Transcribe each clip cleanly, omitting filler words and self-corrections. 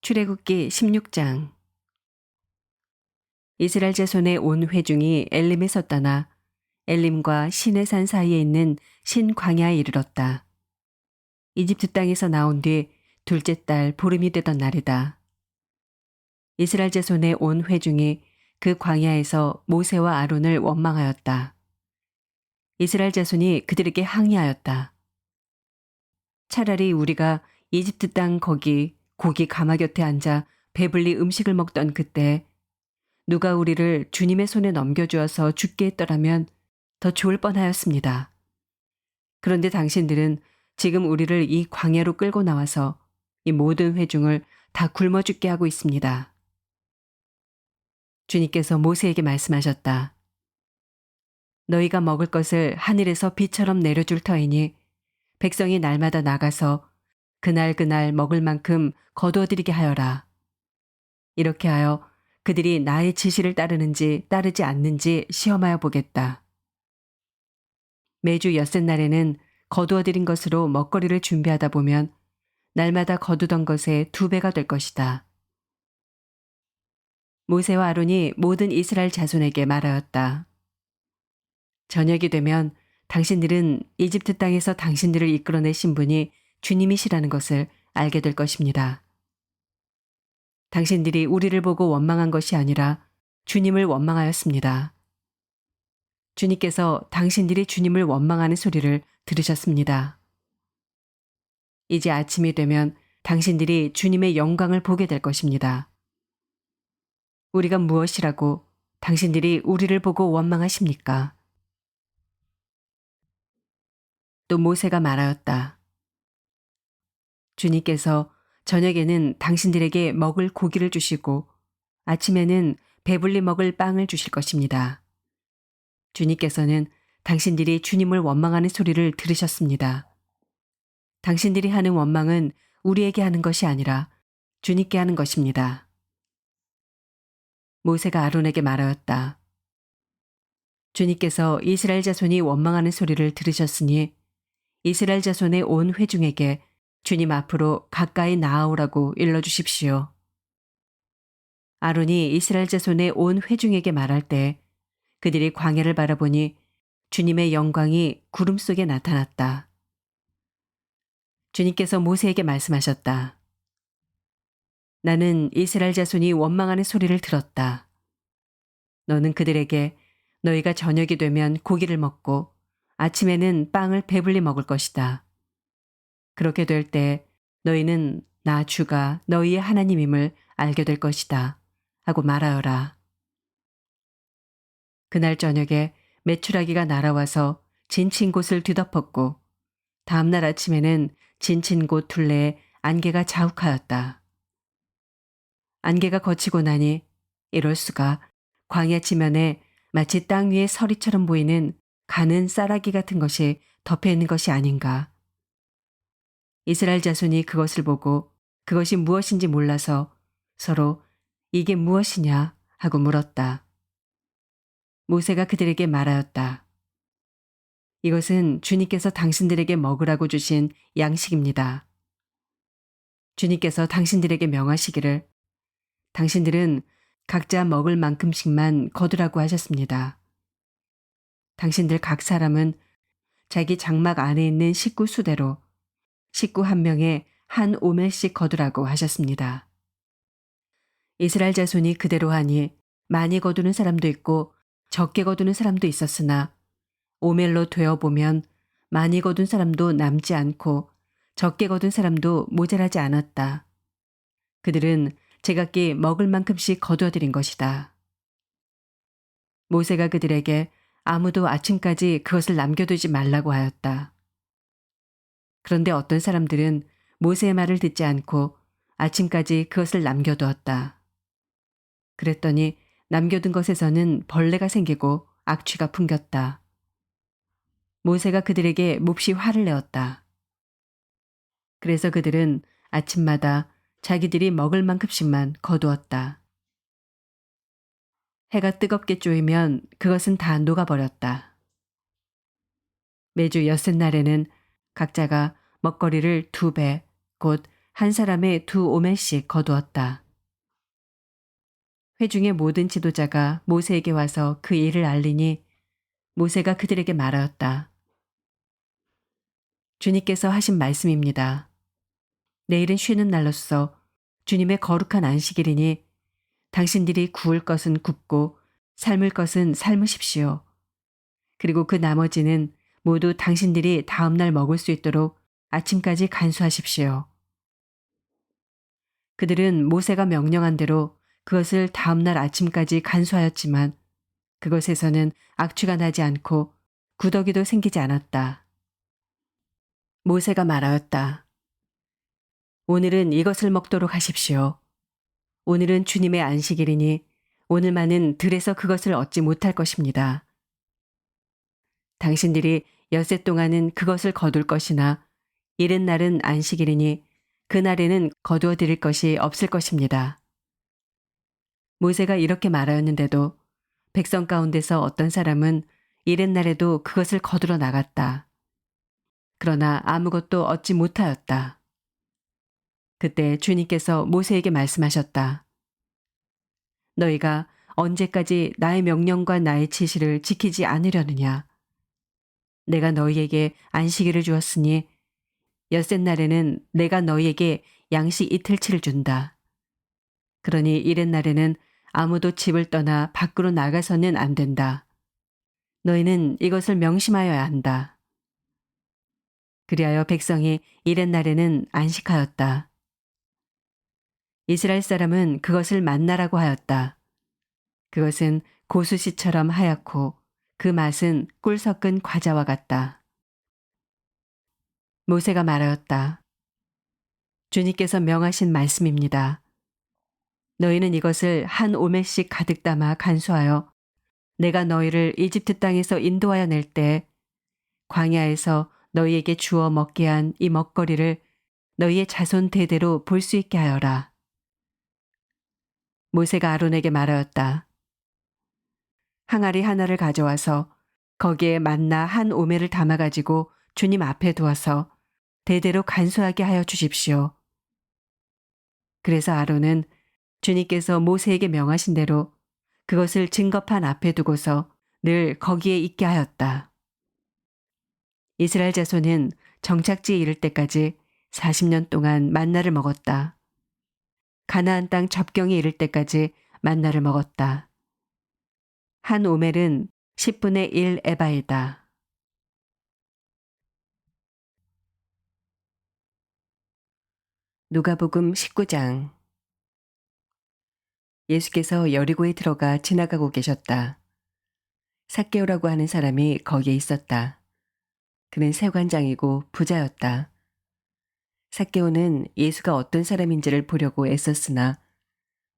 출애굽기 16장. 이스라엘 자손의 온 회중이 엘림에서 떠나 엘림과 시내산 사이에 있는 신광야에 이르렀다. 이집트 땅에서 나온 뒤 둘째 달 보름이 되던 날이다. 이스라엘 자손의 온 회중이 그 광야에서 모세와 아론을 원망하였다. 이스라엘 자손이 그들에게 항의하였다. 차라리 우리가 이집트 땅 거기 고기 가마 곁에 앉아 배불리 음식을 먹던 그때 누가 우리를 주님의 손에 넘겨주어서 죽게 했더라면 더 좋을 뻔하였습니다. 그런데 당신들은 지금 우리를 이 광야로 끌고 나와서 이 모든 회중을 다 굶어 죽게 하고 있습니다. 주님께서 모세에게 말씀하셨다. 너희가 먹을 것을 하늘에서 비처럼 내려줄 터이니 백성이 날마다 나가서 그날 먹을 만큼 거두어들이게 하여라. 이렇게 하여 그들이 나의 지시를 따르는지 따르지 않는지 시험하여 보겠다. 매주 엿새날에는 거두어들인 것으로 먹거리를 준비하다 보면 날마다 거두던 것의 2배가 될 것이다. 모세와 아론이 모든 이스라엘 자손에게 말하였다. 저녁이 되면 당신들은 이집트 땅에서 당신들을 이끌어내신 분이 주님이시라는 것을 알게 될 것입니다. 당신들이 우리를 보고 원망한 것이 아니라 주님을 원망하였습니다. 주님께서 당신들이 주님을 원망하는 소리를 들으셨습니다. 이제 아침이 되면 당신들이 주님의 영광을 보게 될 것입니다. 우리가 무엇이라고 당신들이 우리를 보고 원망하십니까? 또 모세가 말하였다. 주님께서 저녁에는 당신들에게 먹을 고기를 주시고 아침에는 배불리 먹을 빵을 주실 것입니다. 주님께서는 당신들이 주님을 원망하는 소리를 들으셨습니다. 당신들이 하는 원망은 우리에게 하는 것이 아니라 주님께 하는 것입니다. 모세가 아론에게 말하였다. 주님께서 이스라엘 자손이 원망하는 소리를 들으셨으니 이스라엘 자손의 온 회중에게 주님 앞으로 가까이 나아오라고 일러주십시오. 아론이 이스라엘 자손의 온 회중에게 말할 때 그들이 광야를 바라보니 주님의 영광이 구름 속에 나타났다. 주님께서 모세에게 말씀하셨다. 나는 이스라엘 자손이 원망하는 소리를 들었다. 너는 그들에게 너희가 저녁이 되면 고기를 먹고 아침에는 빵을 배불리 먹을 것이다. 그렇게 될 때 너희는 나 주가 너희의 하나님임을 알게 될 것이다. 하고 말하여라. 그날 저녁에 메추라기가 날아와서 진친 곳을 뒤덮었고 다음날 아침에는 진친 곳 둘레에 안개가 자욱하였다. 안개가 거치고 나니 이럴 수가 광야 지면에 마치 땅 위에 서리처럼 보이는 가는 쌀아기 같은 것이 덮여 있는 것이 아닌가. 이스라엘 자손이 그것을 보고 그것이 무엇인지 몰라서 서로 이게 무엇이냐 하고 물었다. 모세가 그들에게 말하였다. 이것은 주님께서 당신들에게 먹으라고 주신 양식입니다. 주님께서 당신들에게 명하시기를 당신들은 각자 먹을 만큼씩만 거두라고 하셨습니다. 당신들 각 사람은 자기 장막 안에 있는 식구 수대로 식구 한 명에 한 오멜씩 거두라고 하셨습니다. 이스라엘 자손이 그대로 하니 많이 거두는 사람도 있고 적게 거두는 사람도 있었으나 오멜로 되어보면 많이 거둔 사람도 남지 않고 적게 거둔 사람도 모자라지 않았다. 그들은 제각기 먹을 만큼씩 거두어들인 것이다. 모세가 그들에게 아무도 아침까지 그것을 남겨두지 말라고 하였다. 그런데 어떤 사람들은 모세의 말을 듣지 않고 아침까지 그것을 남겨두었다. 그랬더니 남겨둔 것에서는 벌레가 생기고 악취가 풍겼다. 모세가 그들에게 몹시 화를 내었다. 그래서 그들은 아침마다 자기들이 먹을 만큼씩만 거두었다. 해가 뜨겁게 쪼이면 그것은 다 녹아버렸다. 매주 엿새날에는 각자가 먹거리를 2배, 곧 한 사람의 2오멜씩 거두었다. 회중의 모든 지도자가 모세에게 와서 그 일을 알리니 모세가 그들에게 말하였다. 주님께서 하신 말씀입니다. 내일은 쉬는 날로서 주님의 거룩한 안식일이니 당신들이 구울 것은 굽고 삶을 것은 삶으십시오. 그리고 그 나머지는 모두 당신들이 다음날 먹을 수 있도록 아침까지 간수하십시오. 그들은 모세가 명령한 대로 그것을 다음날 아침까지 간수하였지만 그것에서는 악취가 나지 않고 구더기도 생기지 않았다. 모세가 말하였다. 오늘은 이것을 먹도록 하십시오. 오늘은 주님의 안식일이니 오늘만은 들에서 그것을 얻지 못할 것입니다. 당신들이 엿새 동안은 그것을 거둘 것이나 이른 날은 안식일이니 그날에는 거두어 드릴 것이 없을 것입니다. 모세가 이렇게 말하였는데도 백성 가운데서 어떤 사람은 이른 날에도 그것을 거두러 나갔다. 그러나 아무것도 얻지 못하였다. 그때 주님께서 모세에게 말씀하셨다. 너희가 언제까지 나의 명령과 나의 지시를 지키지 않으려느냐. 내가 너희에게 안식일을 주었으니 엿새 날에는 내가 너희에게 양식 이틀치를 준다. 그러니 이른 날에는 아무도 집을 떠나 밖으로 나가서는 안 된다. 너희는 이것을 명심하여야 한다. 그리하여 백성이 이른 날에는 안식하였다. 이스라엘 사람은 그것을 만나라고 하였다. 그것은 고수씨처럼 하얗고 그 맛은 꿀 섞은 과자와 같다. 모세가 말하였다. 주님께서 명하신 말씀입니다. 너희는 이것을 한 오멜씩 가득 담아 간수하여 내가 너희를 이집트 땅에서 인도하여 낼 때 광야에서 너희에게 주어 먹게 한 이 먹거리를 너희의 자손 대대로 볼 수 있게 하여라. 모세가 아론에게 말하였다. 항아리 하나를 가져와서 거기에 만나 한 오멜을 담아가지고 주님 앞에 두어서 대대로 간수하게 하여 주십시오. 그래서 아론은 주님께서 모세에게 명하신 대로 그것을 증거판 앞에 두고서 늘 거기에 있게 하였다. 이스라엘 자손은 정착지에 이를 때까지 40년 동안 만나를 먹었다. 가나안 땅 접경에 이를 때까지 만나를 먹었다. 한 오멜은 10분의 1 에바이다. 누가복음 19장. 예수께서 여리고에 들어가 지나가고 계셨다. 삭개오라고 하는 사람이 거기에 있었다. 그는 세관장이고 부자였다. 삭개오는 예수가 어떤 사람인지를 보려고 애썼으나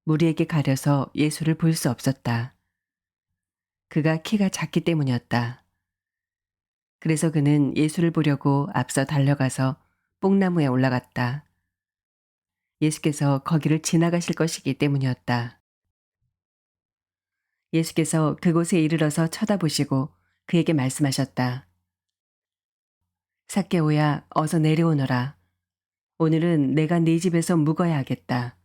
무리에게 가려서 예수를 볼 수 없었다. 그가 키가 작기 때문이었다. 그래서 그는 예수를 보려고 앞서 달려가서 뽕나무에 올라갔다. 예수께서 거기를 지나가실 것이기 때문이었다. 예수께서 그곳에 이르러서 쳐다보시고 그에게 말씀하셨다. 삭개오야, 어서 내려오너라. 오늘은 내가 네 집에서 묵어야 하겠다.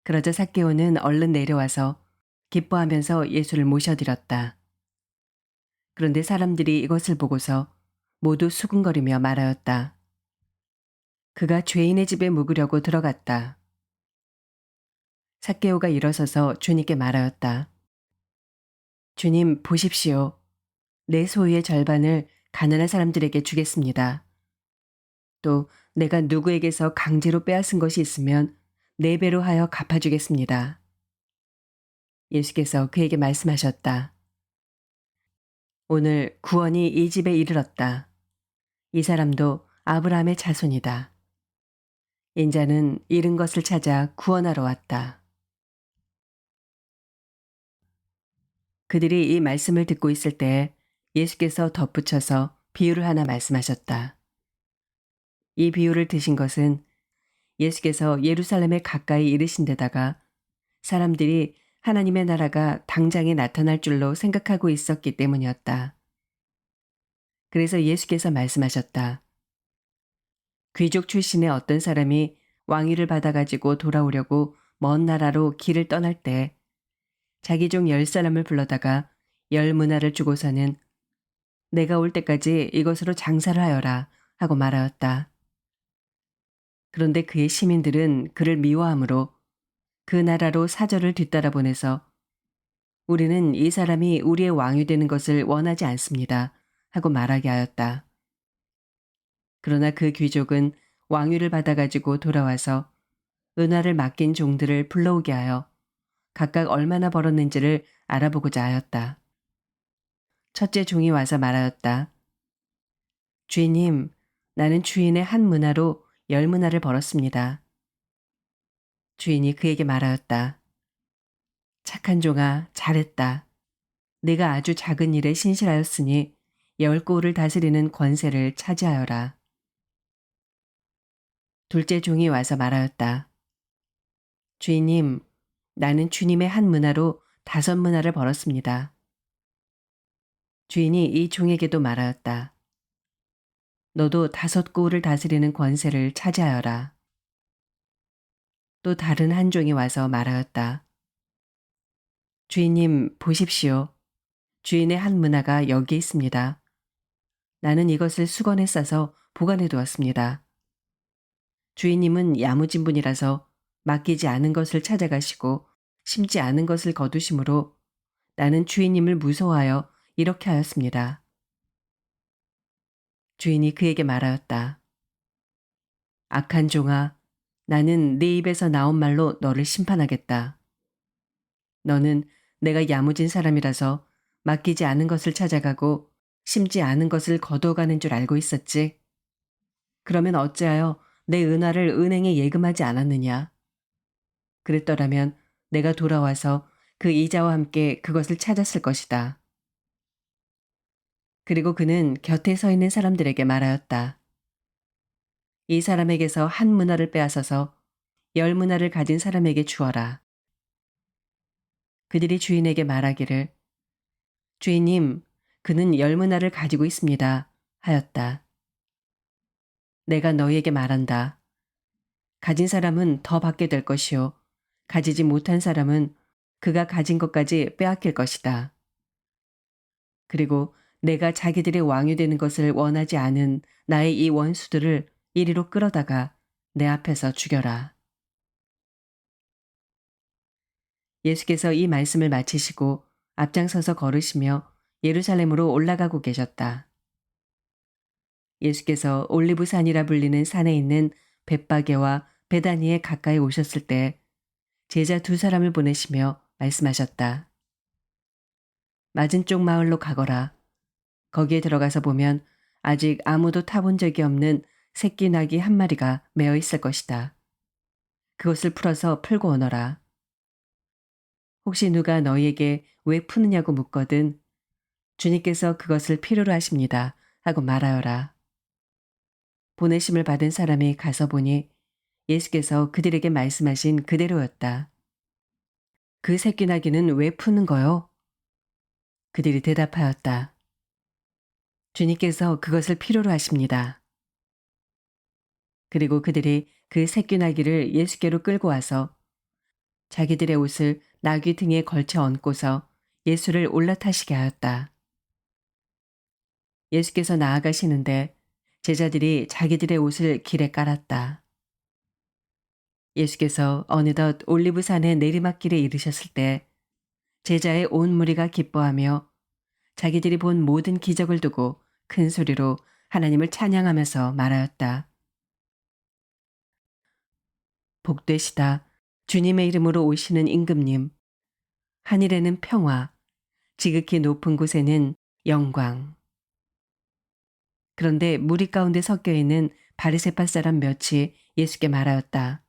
그러자 삭개오는 얼른 내려와서 기뻐하면서 예수를 모셔드렸다. 그런데 사람들이 이것을 보고서 모두 수군거리며 말하였다. 그가 죄인의 집에 묵으려고 들어갔다. 삭개오가 일어서서 주님께 말하였다. 주님, 보십시오. 내 소유의 절반을 가난한 사람들에게 주겠습니다. 또 내가 누구에게서 강제로 빼앗은 것이 있으면 4배로 하여 갚아주겠습니다. 예수께서 그에게 말씀하셨다. 오늘 구원이 이 집에 이르렀다. 이 사람도 아브라함의 자손이다. 인자는 잃은 것을 찾아 구원하러 왔다. 그들이 이 말씀을 듣고 있을 때 예수께서 덧붙여서 비유를 하나 말씀하셨다. 이 비유를 드신 것은 예수께서 예루살렘에 가까이 이르신 데다가 사람들이 하나님의 나라가 당장에 나타날 줄로 생각하고 있었기 때문이었다. 그래서 예수께서 말씀하셨다. 귀족 출신의 어떤 사람이 왕위를 받아가지고 돌아오려고 먼 나라로 길을 떠날 때 자기 종 10사람을 불러다가 10문화를 주고서는 내가 올 때까지 이것으로 장사를 하여라 하고 말하였다. 그런데 그의 시민들은 그를 미워하므로 그 나라로 사절을 뒤따라 보내서 우리는 이 사람이 우리의 왕이 되는 것을 원하지 않습니다 하고 말하게 하였다. 그러나 그 귀족은 왕위를 받아가지고 돌아와서 은화를 맡긴 종들을 불러오게 하여 각각 얼마나 벌었는지를 알아보고자 하였다. 첫째 종이 와서 말하였다. 주인님, 나는 주인의 한 문화로 10문화를 벌었습니다. 주인이 그에게 말하였다. 착한 종아, 잘했다. 네가 아주 작은 일에 신실하였으니 10고을을 다스리는 권세를 차지하여라. 둘째 종이 와서 말하였다. 주인님, 나는 주님의 한 문화로 5문화를 벌었습니다. 주인이 이 종에게도 말하였다. 너도 5고을을 다스리는 권세를 차지하여라. 또 다른 한 종이 와서 말하였다. 주인님, 보십시오. 주인의 한 문화가 여기 있습니다. 나는 이것을 수건에 싸서 보관해 두었습니다. 주인님은 야무진 분이라서 맡기지 않은 것을 찾아가시고 심지 않은 것을 거두심으로 나는 주인님을 무서워하여 이렇게 하였습니다. 주인이 그에게 말하였다. 악한 종아, 나는 네 입에서 나온 말로 너를 심판하겠다. 너는 내가 야무진 사람이라서 맡기지 않은 것을 찾아가고 심지 않은 것을 거두어가는 줄 알고 있었지. 그러면 어찌하여 내 은화를 은행에 예금하지 않았느냐. 그랬더라면 내가 돌아와서 그 이자와 함께 그것을 찾았을 것이다. 그리고 그는 곁에 서 있는 사람들에게 말하였다. 이 사람에게서 한 문화를 빼앗아서 10문화를 가진 사람에게 주어라. 그들이 주인에게 말하기를 주인님, 그는 10문화를 가지고 있습니다. 하였다. 내가 너희에게 말한다. 가진 사람은 더 받게 될 것이요. 가지지 못한 사람은 그가 가진 것까지 빼앗길 것이다. 그리고 내가 자기들의 왕이 되는 것을 원하지 않은 나의 이 원수들을 이리로 끌어다가 내 앞에서 죽여라. 예수께서 이 말씀을 마치시고 앞장서서 걸으시며 예루살렘으로 올라가고 계셨다. 예수께서 올리브산이라 불리는 산에 있는 벳바게와 베다니에 가까이 오셨을 때 제자 2사람을 보내시며 말씀하셨다. 맞은 쪽 마을로 가거라. 거기에 들어가서 보면 아직 아무도 타본 적이 없는 새끼 나귀 한 마리가 매어 있을 것이다. 그것을 풀어서 풀고 오너라. 혹시 누가 너희에게 왜 푸느냐고 묻거든 주님께서 그것을 필요로 하십니다 하고 말하여라. 보내심을 받은 사람이 가서 보니 예수께서 그들에게 말씀하신 그대로였다. 그 새끼 나귀는 왜 푸는 거요? 그들이 대답하였다. 주님께서 그것을 필요로 하십니다. 그리고 그들이 그 새끼 나귀를 예수께로 끌고 와서 자기들의 옷을 나귀 등에 걸쳐 얹고서 예수를 올라타시게 하였다. 예수께서 나아가시는데 제자들이 자기들의 옷을 길에 깔았다. 예수께서 어느덧 올리브산의 내리막길에 이르셨을 때 제자의 온 무리가 기뻐하며 자기들이 본 모든 기적을 두고 큰 소리로 하나님을 찬양하면서 말하였다. 복되시다. 주님의 이름으로 오시는 임금님. 하늘에는 평화, 지극히 높은 곳에는 영광. 그런데 무리 가운데 섞여 있는 바리새파 사람 몇이 예수께 말하였다.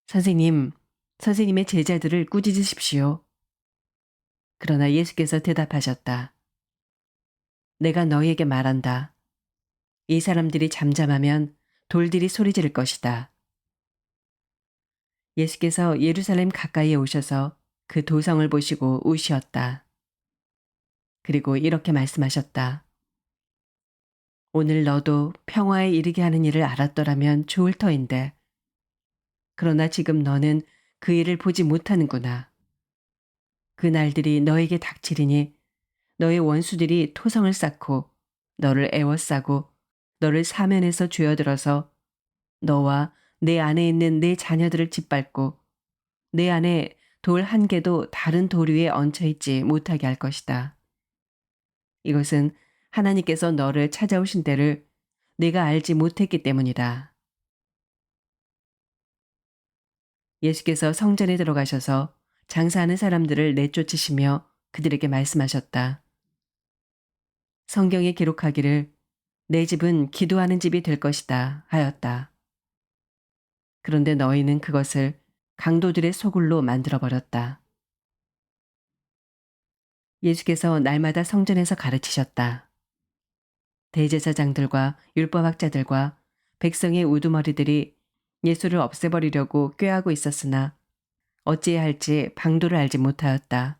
선생님, 선생님의 제자들을 꾸짖으십시오. 그러나 예수께서 대답하셨다. 내가 너희에게 말한다. 이 사람들이 잠잠하면 돌들이 소리 지를 것이다. 예수께서 예루살렘 가까이에 오셔서 그 도성을 보시고 우시었다. 그리고 이렇게 말씀하셨다. 오늘 너도 평화에 이르게 하는 일을 알았더라면 좋을 터인데. 그러나 지금 너는 그 일을 보지 못하는구나. 그 날들이 너에게 닥치리니 너의 원수들이 토성을 쌓고 너를 애워싸고 너를 사면에서 죄어들어서 너와 내 안에 있는 내 자녀들을 짓밟고 내 안에 돌 한 개도 다른 돌 위에 얹혀 있지 못하게 할 것이다. 이것은 하나님께서 너를 찾아오신 때를 내가 알지 못했기 때문이다. 예수께서 성전에 들어가셔서 장사하는 사람들을 내쫓으시며 그들에게 말씀하셨다. 성경에 기록하기를 내 집은 기도하는 집이 될 것이다 하였다. 그런데 너희는 그것을 강도들의 소굴로 만들어버렸다. 예수께서 날마다 성전에서 가르치셨다. 대제사장들과 율법학자들과 백성의 우두머리들이 예수를 없애버리려고 꾀하고 있었으나 어찌해야 할지 방도를 알지 못하였다.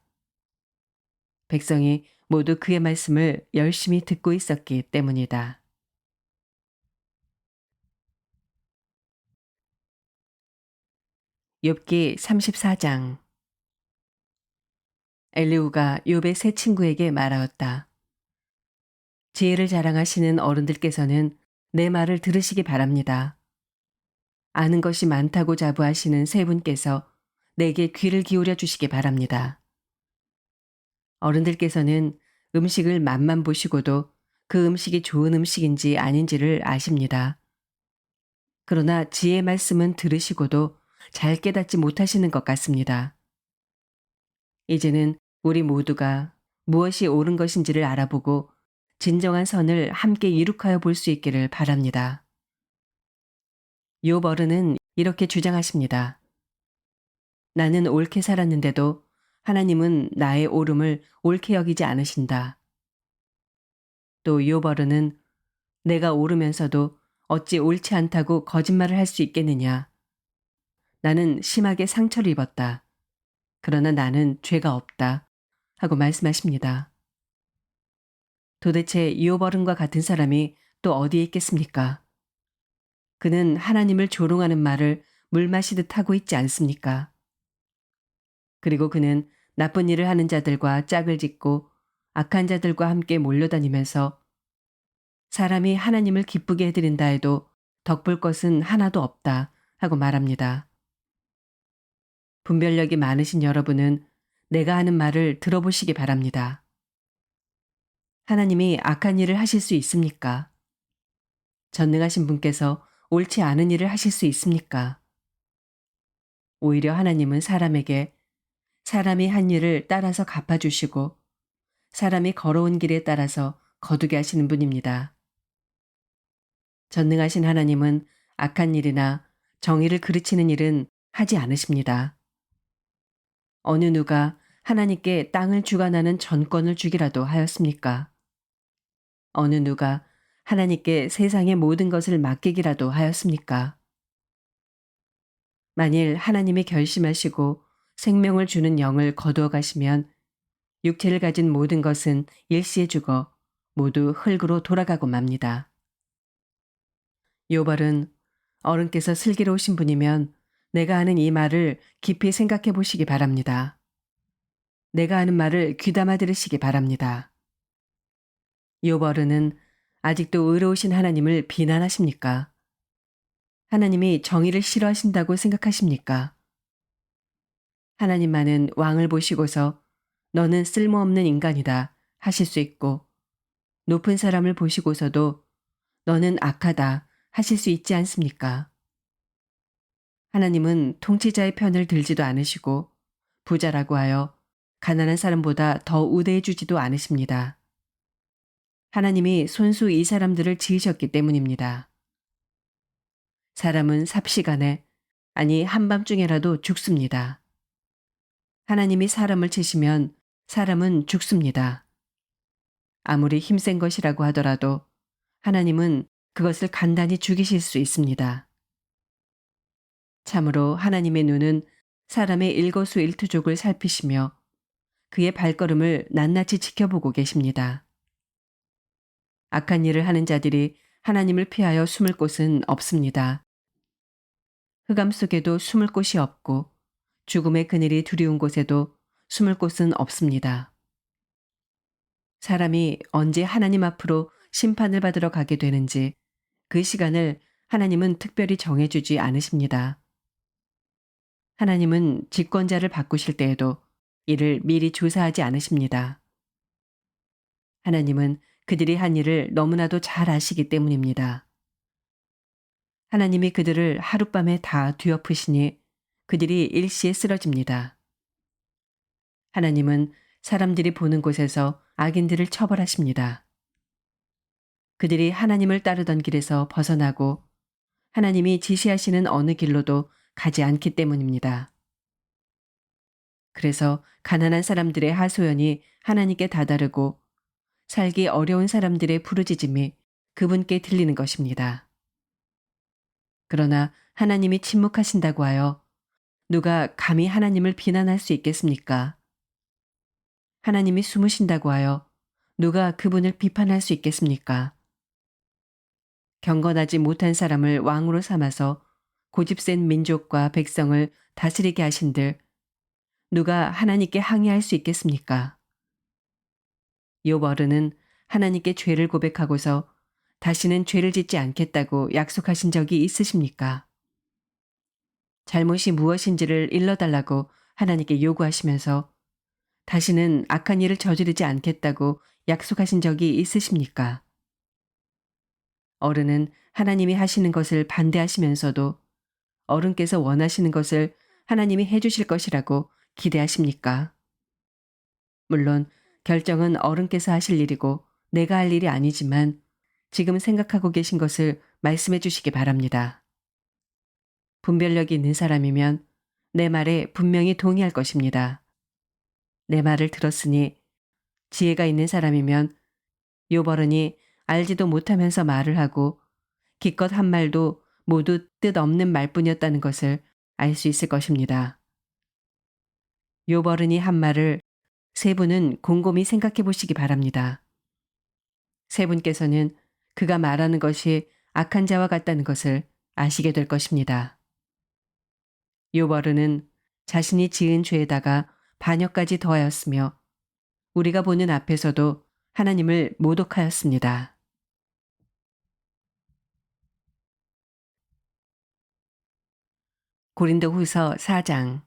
백성이 모두 그의 말씀을 열심히 듣고 있었기 때문이다. 욥기 34장. 엘리후가 욥의 세 친구에게 말하였다. 지혜를 자랑하시는 어른들께서는 내 말을 들으시기 바랍니다. 아는 것이 많다고 자부하시는 세 분께서 내게 귀를 기울여 주시기 바랍니다. 어른들께서는 음식을 맛만 보시고도 그 음식이 좋은 음식인지 아닌지를 아십니다. 그러나 지혜의 말씀은 들으시고도 잘 깨닫지 못하시는 것 같습니다. 이제는 우리 모두가 무엇이 옳은 것인지를 알아보고 진정한 선을 함께 이룩하여 볼 수 있기를 바랍니다. 욥 어른은 이렇게 주장하십니다. 나는 옳게 살았는데도 하나님은 나의 옳음을 옳게 여기지 않으신다. 또 욥 어른은 내가 옳으면서도 어찌 옳지 않다고 거짓말을 할 수 있겠느냐. 나는 심하게 상처를 입었다. 그러나 나는 죄가 없다. 하고 말씀하십니다. 도대체 욥 어른과 같은 사람이 또 어디에 있겠습니까? 그는 하나님을 조롱하는 말을 물 마시듯 하고 있지 않습니까? 그리고 그는 나쁜 일을 하는 자들과 짝을 짓고 악한 자들과 함께 몰려다니면서 사람이 하나님을 기쁘게 해드린다 해도 덕볼 것은 하나도 없다 하고 말합니다. 분별력이 많으신 여러분은 내가 하는 말을 들어보시기 바랍니다. 하나님이 악한 일을 하실 수 있습니까? 전능하신 분께서 옳지 않은 일을 하실 수 있습니까? 오히려 하나님은 사람에게 사람이 한 일을 따라서 갚아주시고 사람이 걸어온 길에 따라서 거두게 하시는 분입니다. 전능하신 하나님은 악한 일이나 정의를 그르치는 일은 하지 않으십니다. 어느 누가 하나님께 땅을 주관하는 전권을 주기라도 하였습니까? 어느 누가 하나님께 세상의 모든 것을 맡기기라도 하였습니까? 만일 하나님이 결심하시고 생명을 주는 영을 거두어 가시면 육체를 가진 모든 것은 일시에 죽어 모두 흙으로 돌아가고 맙니다. 요벌은 어른께서 슬기로우신 분이면 내가 하는 이 말을 깊이 생각해 보시기 바랍니다. 내가 하는 말을 귀담아 들으시기 바랍니다. 요벌은 아직도 의로우신 하나님을 비난하십니까? 하나님이 정의를 싫어하신다고 생각하십니까? 하나님만은 왕을 보시고서 너는 쓸모없는 인간이다 하실 수 있고 높은 사람을 보시고서도 너는 악하다 하실 수 있지 않습니까? 하나님은 통치자의 편을 들지도 않으시고 부자라고 하여 가난한 사람보다 더 우대해 주지도 않으십니다. 하나님이 손수 이 사람들을 지으셨기 때문입니다. 사람은 삽시간에 아니 한밤중에라도 죽습니다. 하나님이 사람을 치시면 사람은 죽습니다. 아무리 힘센 것이라고 하더라도 하나님은 그것을 간단히 죽이실 수 있습니다. 참으로 하나님의 눈은 사람의 일거수일투족을 살피시며 그의 발걸음을 낱낱이 지켜보고 계십니다. 악한 일을 하는 자들이 하나님을 피하여 숨을 곳은 없습니다. 흑암 속에도 숨을 곳이 없고 죽음의 그늘이 두려운 곳에도 숨을 곳은 없습니다. 사람이 언제 하나님 앞으로 심판을 받으러 가게 되는지 그 시간을 하나님은 특별히 정해주지 않으십니다. 하나님은 집권자를 바꾸실 때에도 이를 미리 조사하지 않으십니다. 하나님은 그들이 한 일을 너무나도 잘 아시기 때문입니다. 하나님이 그들을 하룻밤에 다 뒤엎으시니 그들이 일시에 쓰러집니다. 하나님은 사람들이 보는 곳에서 악인들을 처벌하십니다. 그들이 하나님을 따르던 길에서 벗어나고 하나님이 지시하시는 어느 길로도 가지 않기 때문입니다. 그래서 가난한 사람들의 하소연이 하나님께 다다르고 살기 어려운 사람들의 부르짖음이 그분께 들리는 것입니다. 그러나 하나님이 침묵하신다고 하여 누가 감히 하나님을 비난할 수 있겠습니까? 하나님이 숨으신다고 하여 누가 그분을 비판할 수 있겠습니까? 경건하지 못한 사람을 왕으로 삼아서 고집센 민족과 백성을 다스리게 하신들 누가 하나님께 항의할 수 있겠습니까? 욥 어른은 하나님께 죄를 고백하고서 다시는 죄를 짓지 않겠다고 약속하신 적이 있으십니까? 잘못이 무엇인지를 일러달라고 하나님께 요구하시면서 다시는 악한 일을 저지르지 않겠다고 약속하신 적이 있으십니까? 어른은 하나님이 하시는 것을 반대하시면서도 어른께서 원하시는 것을 하나님이 해주실 것이라고 기대하십니까? 물론 결정은 어른께서 하실 일이고 내가 할 일이 아니지만 지금 생각하고 계신 것을 말씀해 주시기 바랍니다. 분별력이 있는 사람이면 내 말에 분명히 동의할 것입니다. 내 말을 들었으니 지혜가 있는 사람이면 욥 어른이 알지도 못하면서 말을 하고 기껏 한 말도 모두 뜻 없는 말뿐이었다는 것을 알 수 있을 것입니다. 욥 어른이 한 말을 세 분은 곰곰이 생각해 보시기 바랍니다. 세 분께서는 그가 말하는 것이 악한 자와 같다는 것을 아시게 될 것입니다. 욥 어른은 자신이 지은 죄에다가 반역까지 더하였으며 우리가 보는 앞에서도 하나님을 모독하였습니다. 고린도후서 4장.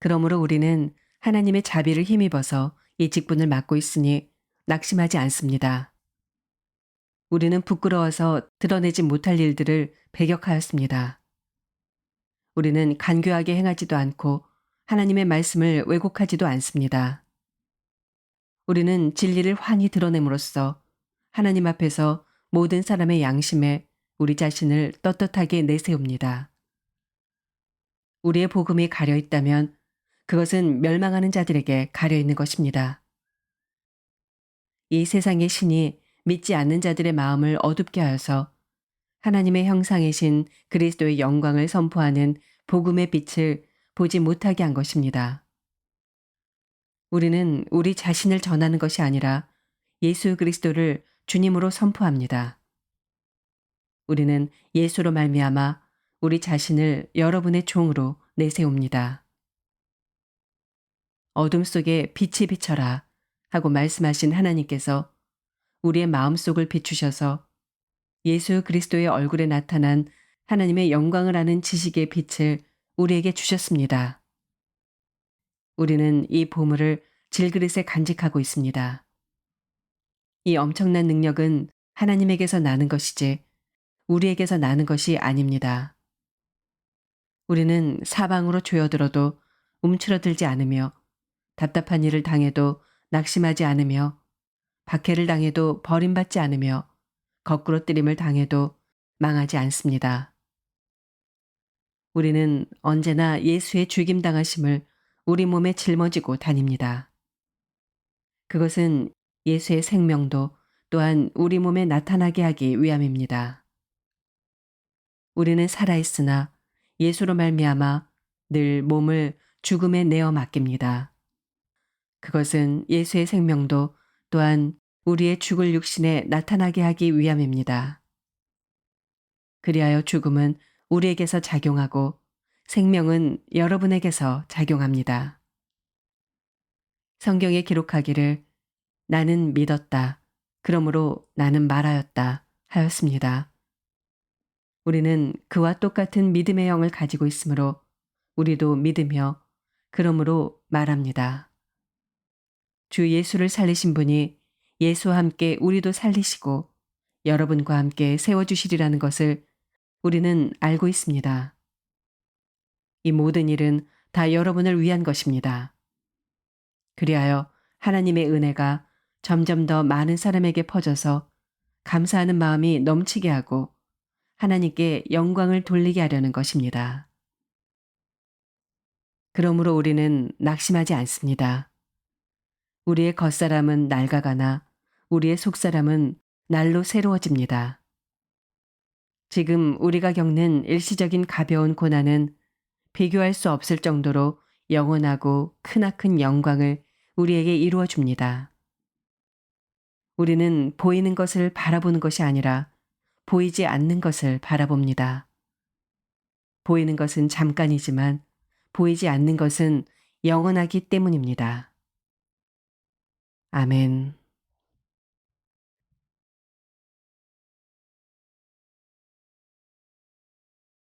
그러므로 우리는 하나님의 자비를 힘입어서 이 직분을 맡고 있으니 낙심하지 않습니다. 우리는 부끄러워서 드러내지 못할 일들을 배격하였습니다. 우리는 간교하게 행하지도 않고 하나님의 말씀을 왜곡하지도 않습니다. 우리는 진리를 환히 드러냄으로써 하나님 앞에서 모든 사람의 양심에 우리 자신을 떳떳하게 내세웁니다. 우리의 복음이 가려 있다면 그것은 멸망하는 자들에게 가려 있는 것입니다. 이 세상의 신이 믿지 않는 자들의 마음을 어둡게 하여서 하나님의 형상이신 그리스도의 영광을 선포하는 복음의 빛을 보지 못하게 한 것입니다. 우리는 우리 자신을 전하는 것이 아니라 예수 그리스도를 주님으로 선포합니다. 우리는 예수로 말미암아 우리 자신을 여러분의 종으로 내세웁니다. 어둠 속에 빛이 비쳐라 하고 말씀하신 하나님께서 우리의 마음속을 비추셔서 예수 그리스도의 얼굴에 나타난 하나님의 영광을 아는 지식의 빛을 우리에게 주셨습니다. 우리는 이 보물을 질그릇에 간직하고 있습니다. 이 엄청난 능력은 하나님에게서 나는 것이지 우리에게서 나는 것이 아닙니다. 우리는 사방으로 조여들어도 움츠러들지 않으며 답답한 일을 당해도 낙심하지 않으며 박해를 당해도 버림받지 않으며 거꾸로 뜨림을 당해도 망하지 않습니다. 우리는 언제나 예수의 죽임당하심을 우리 몸에 짊어지고 다닙니다. 그것은 예수의 생명도 또한 우리 몸에 나타나게 하기 위함입니다. 우리는 살아있으나 예수로 말미암아 늘 몸을 죽음에 내어 맡깁니다. 그것은 예수의 생명도 또한 우리의 죽을 육신에 나타나게 하기 위함입니다. 그리하여 죽음은 우리에게서 작용하고 생명은 여러분에게서 작용합니다. 성경에 기록하기를 나는 믿었다. 그러므로 나는 말하였다. 하였습니다. 우리는 그와 똑같은 믿음의 영을 가지고 있으므로 우리도 믿으며 그러므로 말합니다. 주 예수를 살리신 분이 예수와 함께 우리도 살리시고 여러분과 함께 세워주시리라는 것을 우리는 알고 있습니다. 이 모든 일은 다 여러분을 위한 것입니다. 그리하여 하나님의 은혜가 점점 더 많은 사람에게 퍼져서 감사하는 마음이 넘치게 하고 하나님께 영광을 돌리게 하려는 것입니다. 그러므로 우리는 낙심하지 않습니다. 우리의 겉사람은 낡아가나 우리의 속사람은 날로 새로워집니다. 지금 우리가 겪는 일시적인 가벼운 고난은 비교할 수 없을 정도로 영원하고 크나큰 영광을 우리에게 이루어 줍니다. 우리는 보이는 것을 바라보는 것이 아니라 보이지 않는 것을 바라봅니다. 보이는 것은 잠깐이지만 보이지 않는 것은 영원하기 때문입니다. 아멘.